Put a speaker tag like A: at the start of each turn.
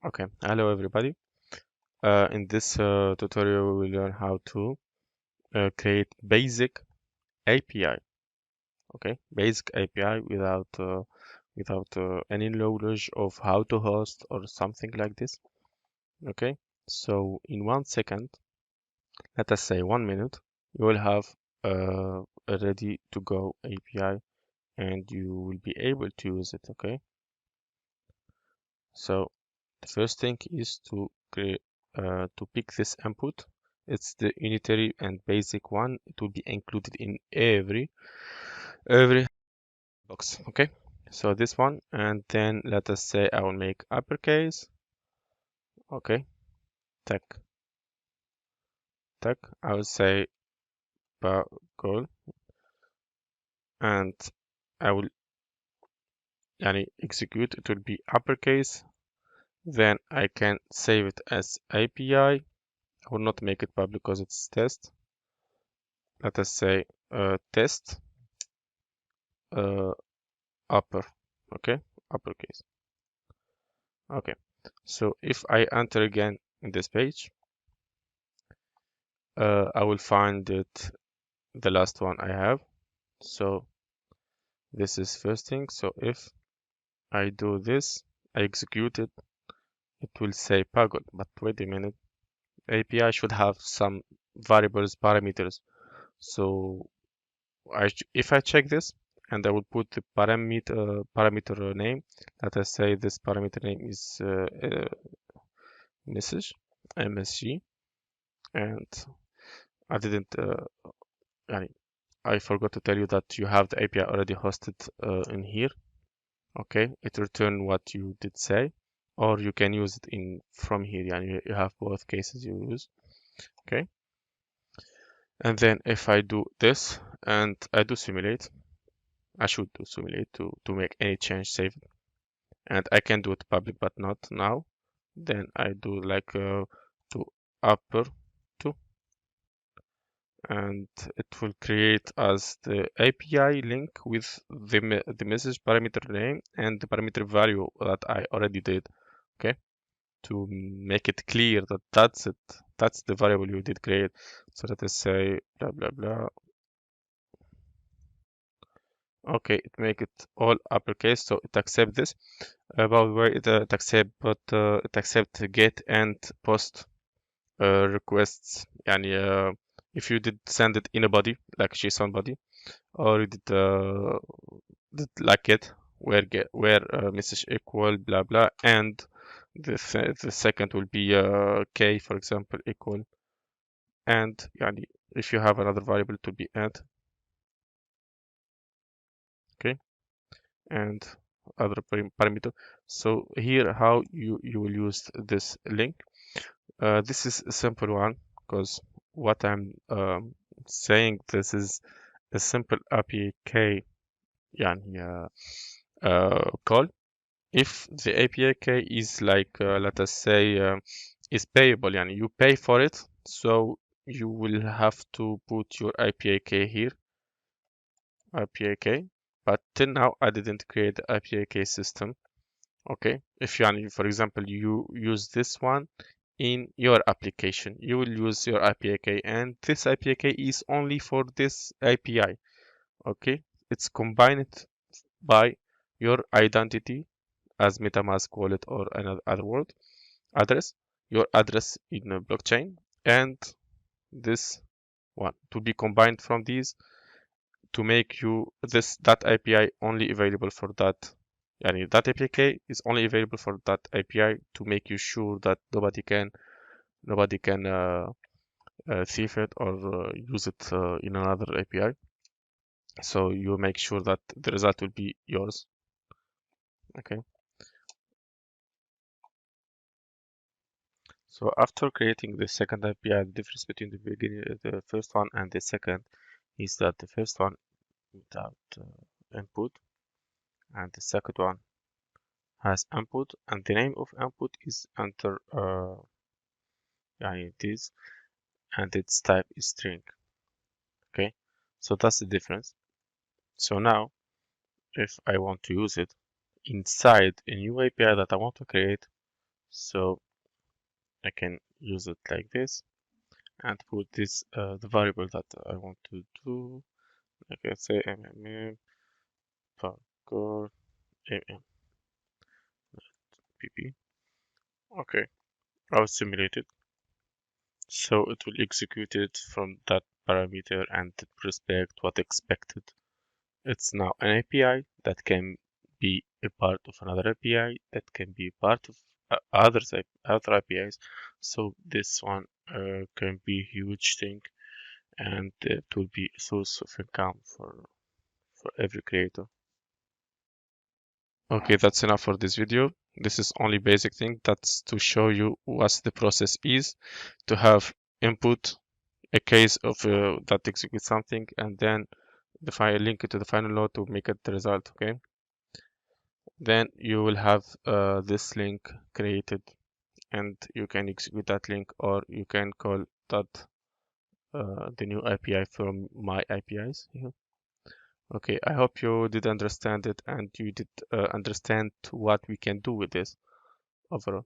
A: Okay, hello everybody. In this tutorial, we will learn how to create basic API. Okay, basic API without any knowledge of how to host or something like this. Okay, so in 1 second, let us say 1 minute, you will have a ready to go API, and you will be able to use it. Okay, so the first thing is to create to pick this input. It's the unitary and basic one. It will be included in every box. Okay, so this one, and then let us say I will make uppercase. Okay, tech tech. I will say PAGOl, and I will execute. It will be uppercase. Then I can save it as API. I will not make it public because it's test. Let us say test upper. Okay, uppercase. Okay, so if I enter again in this page, I will find it the last one I have. So this is first thing. So if I do this, I execute it, it will say PAGOl. But wait a minute, API should have some variables parameters. So if I check this, and I will put the parameter name. Let us say this parameter name is message MSG, and I didn't يعني, I forgot to tell you that you have the API already hosted in here. Okay, it return what you did say, or you can use it in from here. Yani you have both cases you use. Okay, and then if I do this and I do simulate, I should do simulate to make any change save it. And I can do it public but not now. Then I do like to upper 2, and it will create as the API link with the message parameter name and the parameter value that I already did. Okay, to make it clear that that's it, that's the variable you did create. So let us say blah blah blah. Okay, it make it all uppercase, so it accept this. About where it accept, but it accept get and post requests. Yani if you did send it in a body like JSON body, or you did like get where message equal blah blah, and the second will be k, for example, equal, and يعني if you have another variable to be add. Okay, and other parameter. So here how you will use this link. This is a simple one because what I'm saying, this is a simple API يعني call. If the API key is like let us say is payable, yani you pay for it, so you will have to put your API key here, API key. But till now I didn't create the API key system. Okay, if you, for example, you use this one in your application, you will use your API key, and this API key is only for this API. Okay, it's combined by your identity as MetaMask wallet or another other word address, your address in a blockchain, and this one to be combined from these to make you that API only available for that. Yani that API is only available for that API to make you sure that nobody can thief it or use it in another API. So you make sure that the result will be yours. Okay. So after creating the second API, the difference between the first one and the second is that the first one without input, and the second one has input, and the name of input is enter this, and its type is string. Okay, so that's the difference. So now if I want to use it inside a new API that I want to create, So I can use it like this and put this the variable that I want to do. Like let's say mmm PAGOl mm pp. Okay, I'll simulate it. So it will execute it from that parameter and respect what expected. It's now an API that can be a part of another API that can be part of other APIs. So this one can be a huge thing, and it will be a source of income for every creator. Okay, that's enough for this video. This is only basic thing. That's to show you what the process is to have input a case of that executes something and then the file link it to the final node to make it the result. Okay, then you will have this link created and you can execute that link, or you can call that the new API from my APIs here. Okay, I hope you did understand it and you did understand what we can do with this overall.